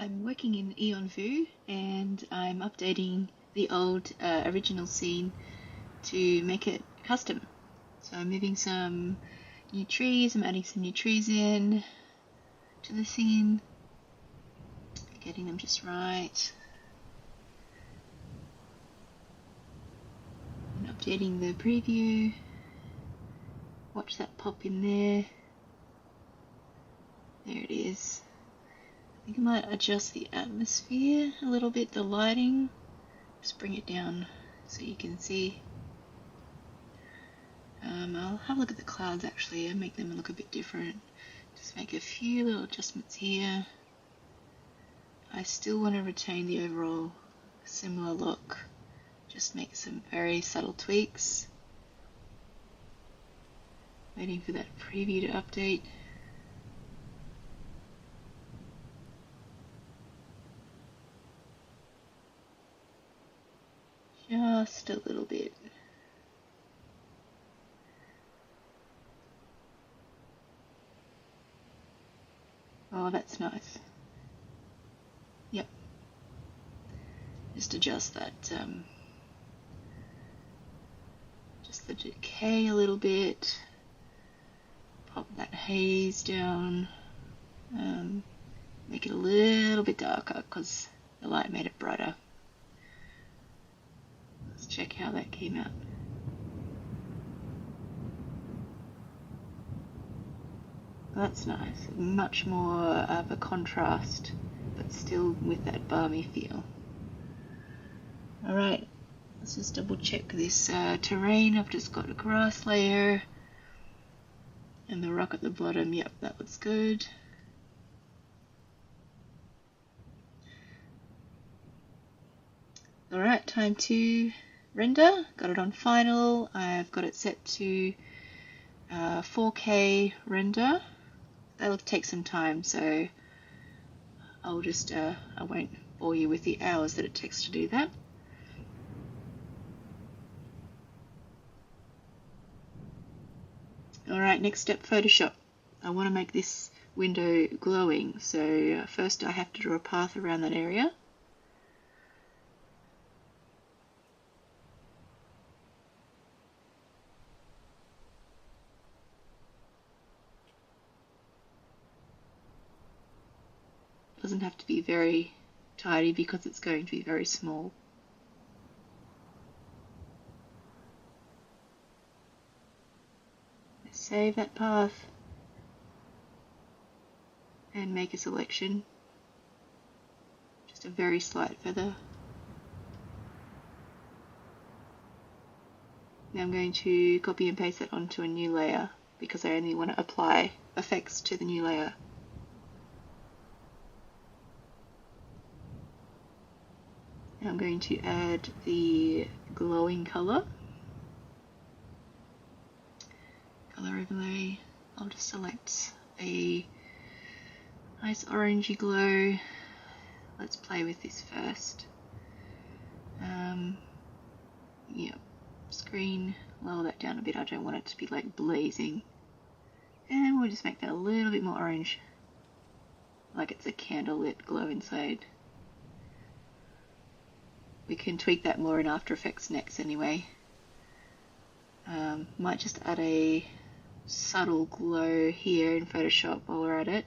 I'm working in Eon Vu and I'm updating the old original scene to make it custom. So I'm moving some new trees, I'm adding some new trees in to the scene, getting them just right, and updating the preview. Watch that pop in there. There it is. I think I might adjust the atmosphere a little bit, the lighting. Just bring it down so you can see. I'll have a look at the clouds actually and make them look a bit different. Just make a few little adjustments here. I still want to retain the overall similar look. Just make some very subtle tweaks. Waiting for that preview to update. Just a little bit. Oh, that's nice. Yep. Just adjust that, just the decay a little bit. Pop that haze down. Make it a little bit darker because the light made it brighter. Let's check how that came out. That's nice. Much more of a contrast, but still with that balmy feel. Alright, let's just double check this terrain. I've just got a grass layer and the rock at the bottom. Yep, that looks good. Alright, time to render. Got it on final. I've got it set to 4K render. That'll take some time, so I'll just, I won't bore you with the hours that it takes to do that. Alright, next step, Photoshop. I want to make this window glowing, so first I have to draw a path around that area. Doesn't have to be very tidy because it's going to be very small. Save that path and make a selection. Just a very slight feather. Now I'm going to copy and paste that onto a new layer because I only want to apply effects to the new layer. I'm going to add the glowing color. Color overlay. I'll just select a nice orangey glow. Let's play with this first. Yeah, screen, lower that down a bit. I don't want it to be like blazing. And we'll just make that a little bit more orange. Like it's a candlelit glow inside. We can tweak that more in After Effects next anyway. Might just add a subtle glow here in Photoshop while we're at it.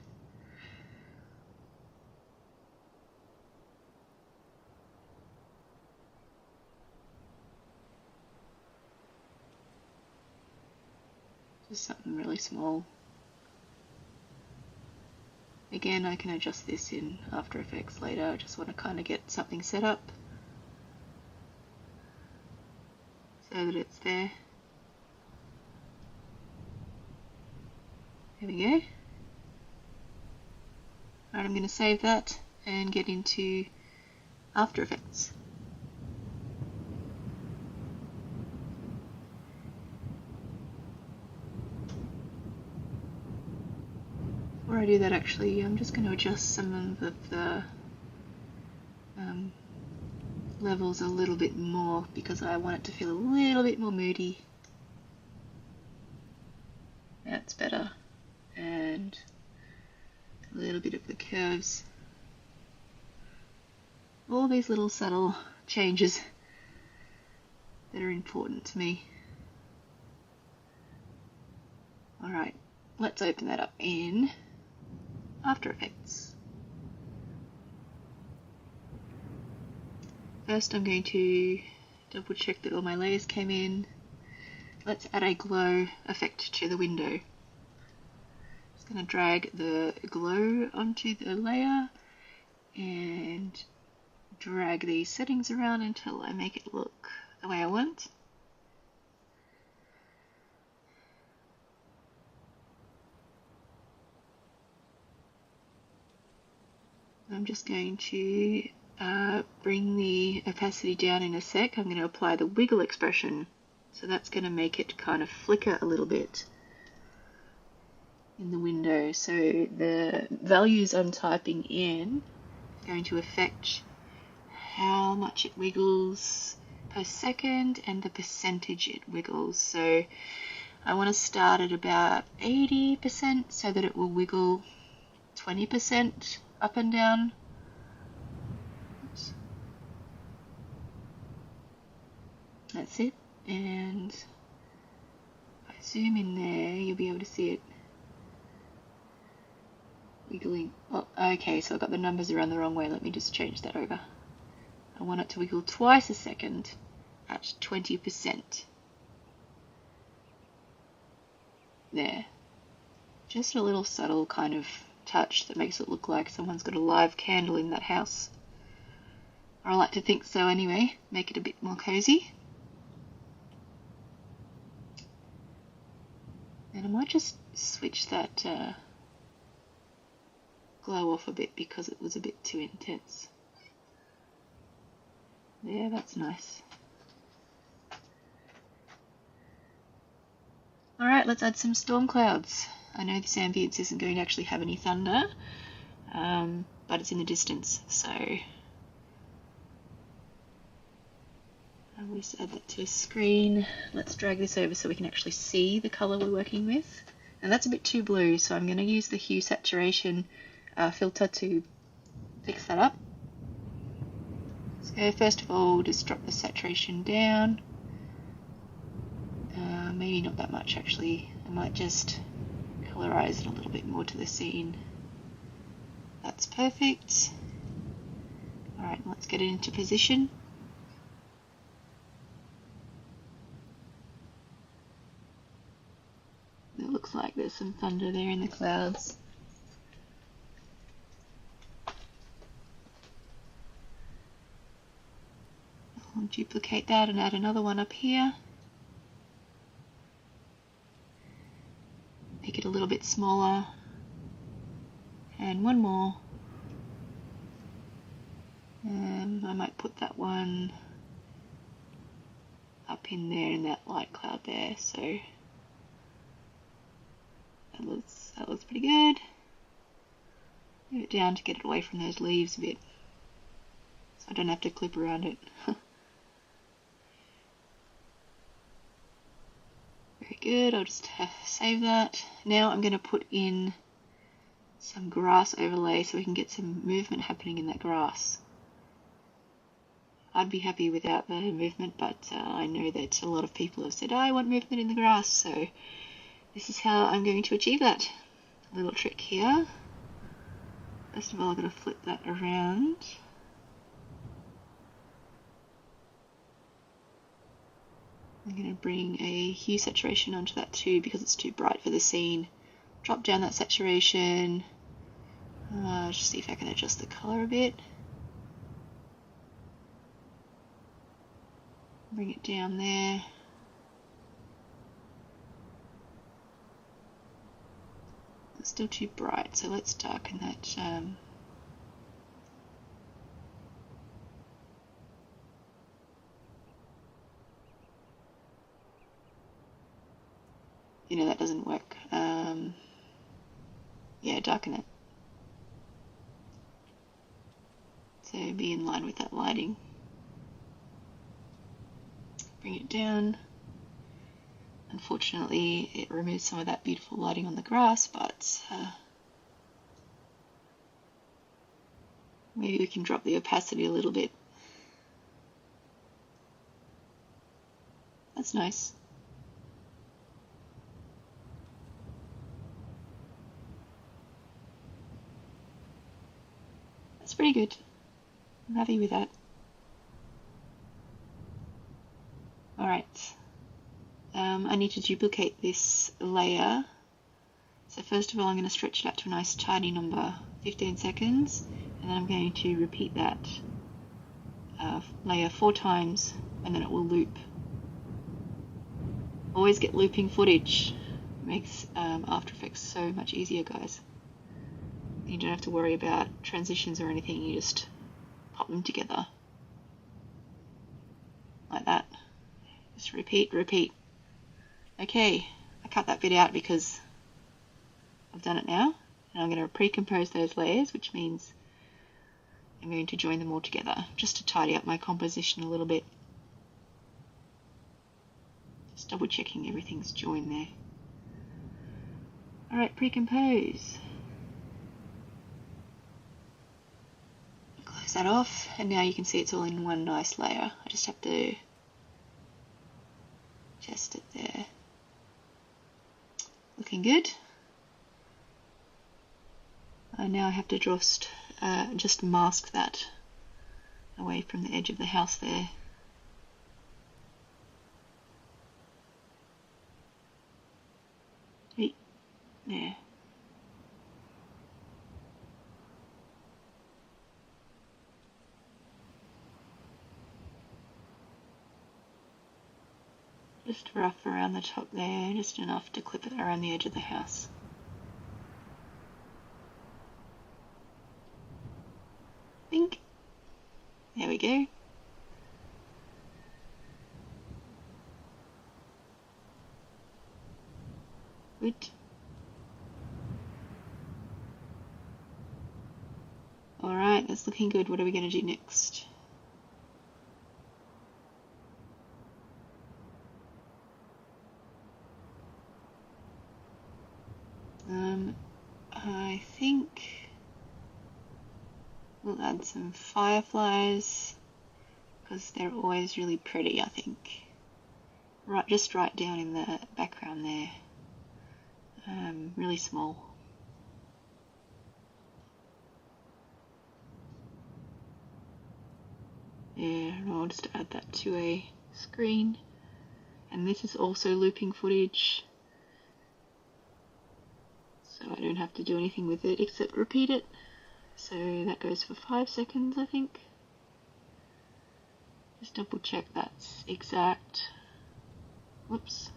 Just something really small. Again, I can adjust this in After Effects later. I just want to kind of get something set up so that it's there. There we go. Alright, I'm going to save that and get into After Effects. Before I do that actually, I'm just going to adjust some of the levels a little bit more because I want it to feel a little bit more moody. That's better. And a little bit of the curves. All these little subtle changes that are important to me. Alright, let's open that up in After Effects. First I'm going to double check that all my layers came in. Let's add a glow effect to the window. Just going to drag the glow onto the layer and drag these settings around until I make it look the way I want. I'm just going to bring the opacity down in a sec. I'm going to apply the wiggle expression. So that's going to make it kind of flicker a little bit in the window. So the values I'm typing in are going to affect how much it wiggles per second and the percentage it wiggles. So I want to start at about 80% so that it will wiggle 20% up and down. Oops. That's it. And if I zoom in there, you'll be able to see it wiggling. Oh, okay, so I've got the numbers around the wrong way. Let me just change that over. I want it to wiggle twice a second at 20%. There. Just a little subtle kind of touch that makes it look like someone's got a live candle in that house. Or I like to think so anyway. Make it a bit more cozy. And I might just switch that glow off a bit because it was a bit too intense. Yeah, that's nice. Alright, let's add some storm clouds. I know this ambience isn't going to actually have any thunder, but it's in the distance, so I'll just add that to a screen. Let's drag this over so we can actually see the colour we're working with. And that's a bit too blue, so I'm going to use the hue saturation filter to fix that up. So first of all, just drop the saturation down. Maybe not that much actually. I might just colorize it a little bit more to the scene. That's perfect. Alright, let's get it into position. It looks like there's some thunder there in the clouds. I'll duplicate that and add another one up here. Make it a little bit smaller. And one more. I might put that one up in there in that light cloud there. So that looks pretty good. Move it down to get it away from those leaves a bit, so I don't have to clip around it. Very good. I'll just save that. Now I'm going to put in some grass overlay so we can get some movement happening in that grass. I'd be happy without the movement, but I know that a lot of people have said, oh, I want movement in the grass, so this is how I'm going to achieve that. A little trick here. First of all, I've got to flip that around. I'm going to bring a hue saturation onto that too because it's too bright for the scene. Drop down that saturation. Just see if I can adjust the color a bit. Bring it down there. It's still too bright, so let's darken that. You know, that doesn't work. Yeah, darken it. So be in line with that lighting. Bring it down. Unfortunately, it removes some of that beautiful lighting on the grass, but Maybe we can drop the opacity a little bit. That's nice. That's pretty good. I'm happy with that. Alright. I need to duplicate this layer. So first of all, I'm going to stretch it out to a nice tidy number, 15 seconds, and then I'm going to repeat that layer 4 times, and then it will loop. Always get looping footage. It makes After Effects so much easier, guys. You don't have to worry about transitions or anything, you just pop them together. Like that. Just repeat, repeat. Okay, I cut that bit out because I've done it now. And I'm going to pre-compose those layers, which means I'm going to join them all together, just to tidy up my composition a little bit. Just double checking everything's joined there. Alright, pre-compose. Close that off, and now you can see it's all in one nice layer. I just have to adjust it there. Looking good. Now I have to just mask that away from the edge of the house there. There. Just rough around the top there, just enough to clip it around the edge of the house. Bink. There we go. Good. Alright, that's looking good. What are we going to do next? I think we'll add some fireflies because they're always really pretty, I think. Just right down in the background there. Really small. Yeah, and I'll just add that to a screen. And this is also looping footage, so I don't have to do anything with it except repeat it. So that goes for 5 seconds, I think. Just double check that's exact. Whoops.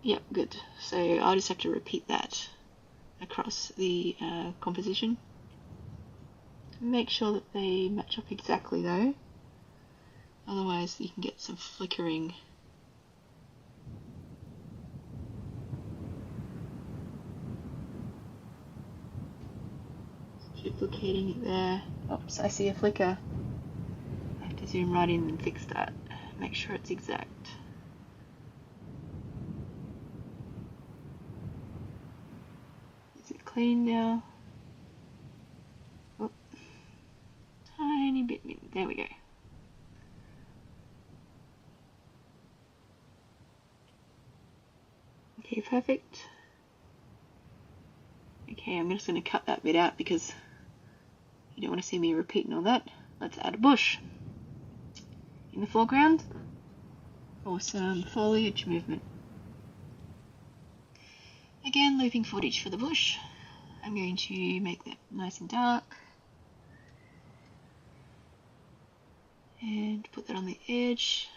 Yep, good. So I'll just have to repeat that across the composition. Make sure that they match up exactly though, otherwise you can get some flickering. Duplicating it there. Oops, I see a flicker. I have to zoom right in and fix that. Make sure it's exact. Is it clean now? Oh, tiny bit. There we go. Okay, perfect. Okay, I'm just going to cut that bit out because you don't want to see me repeating all that. Let's add a bush in the foreground for some foliage movement. Again, looping footage for the bush. I'm going to make that nice and dark and put that on the edge.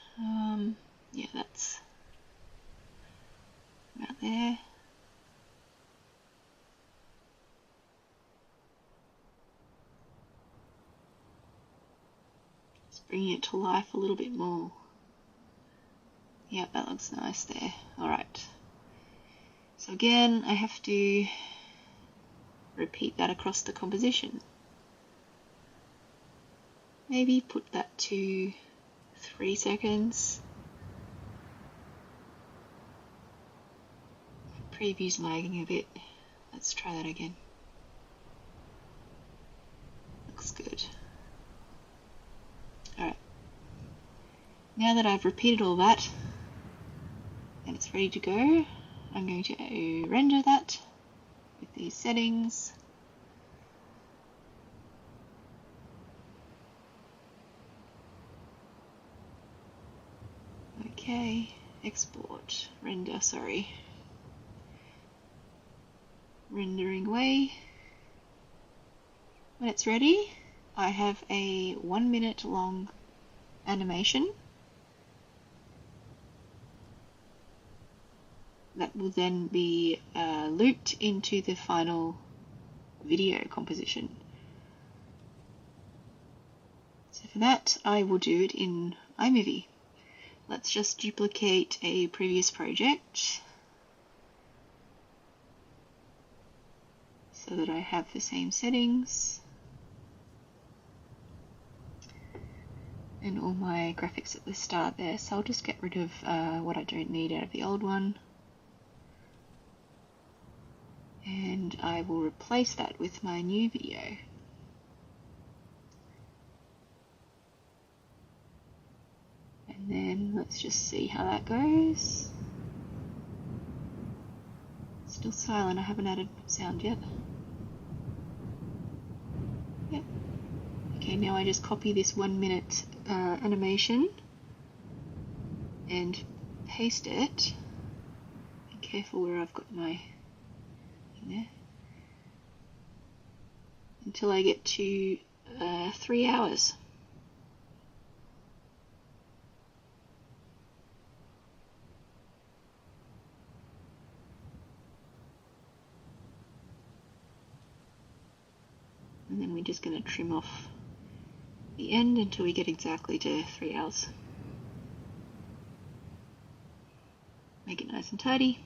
Yeah, that's about there. Just bringing it to life a little bit more. Yep, that looks nice there. Alright. So again, I have to repeat that across the composition. Maybe put that to 3 seconds. Preview's lagging a bit. Let's try that again. now that I've repeated all that and it's ready to go, I'm going to render that with these settings. Okay, export, render, sorry. Rendering away. When it's ready, I have a 1 minute long animation that will then be looped into the final video composition. So for that, I will do it in iMovie. Let's just duplicate a previous project so that I have the same settings and all my graphics at the start there. So I'll just get rid of what I don't need out of the old one, and I will replace that with my new video. And then let's just see how that goes. Still silent, I haven't added sound yet. Yep. Okay, now I just copy this 1 minute animation and paste it. Be careful where I've got my thing there. Until I get to 3 hours. And then we're just going to trim off the end until we get exactly to 3 hours. Make it nice and tidy.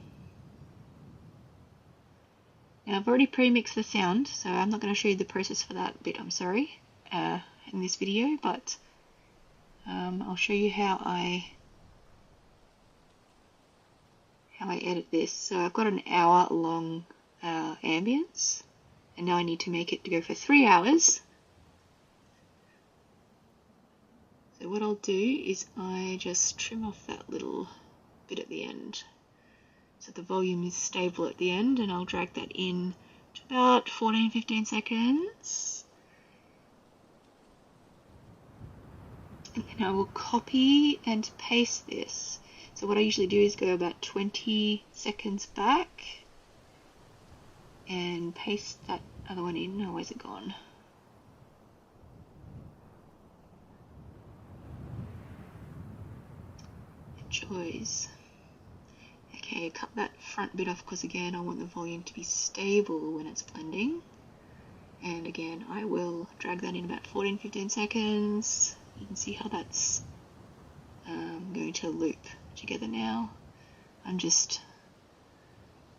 Now I've already pre-mixed the sound, so I'm not going to show you the process for that bit, I'm sorry, in this video, but I'll show you how I edit this. So I've got an hour long ambience, and now I need to make it to go for 3 hours. So what I'll do is I just trim off that little bit at the end so the volume is stable at the end, and I'll drag that in to about 14-15 seconds. And then I will copy and paste this. So what I usually do is go about 20 seconds back and paste that other one in. Oh, where's it gone? Joys. Okay, cut that front bit off because again I want the volume to be stable when it's blending. And again I will drag that in about 14-15 seconds. You can see how that's going to loop together now. I'm just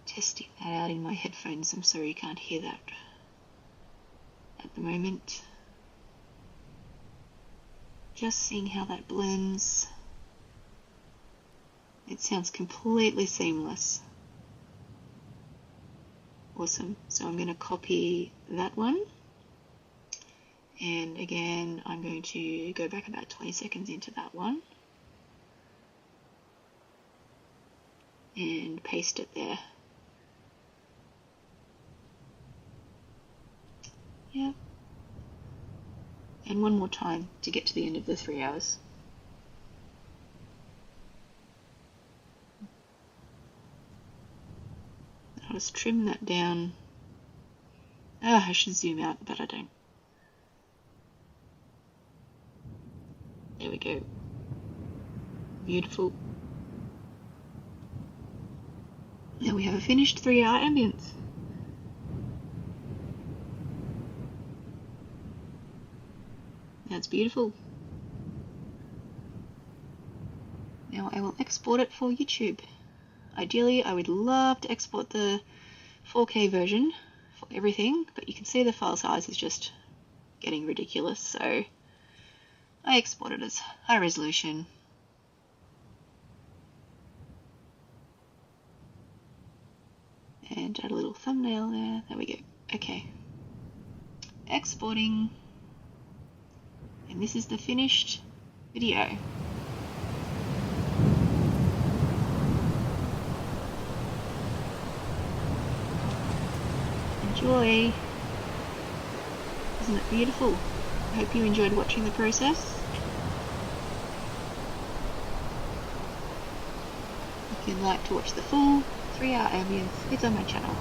testing that out in my headphones. I'm sorry you can't hear that at the moment. Just seeing how that blends. It sounds completely seamless. Awesome. So I'm going to copy that one. And again, I'm going to go back about 20 seconds into that one. And paste it there. Yep. And one more time to get to the end of the 3 hours. I'll just trim that down. I should zoom out, but I don't. There we go. Beautiful. Now we have a finished 3-hour ambience. That's beautiful. Now I will export it for YouTube. Ideally, I would love to export the 4K version for everything, but you can see the file size is just getting ridiculous, so I export it as high resolution. And add a little thumbnail there. There we go. Okay. Exporting. And this is the finished video. Enjoy! Isn't it beautiful? I hope you enjoyed watching the process. If you'd like to watch the full 3-hour ambience, it's on my channel.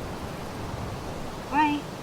Bye!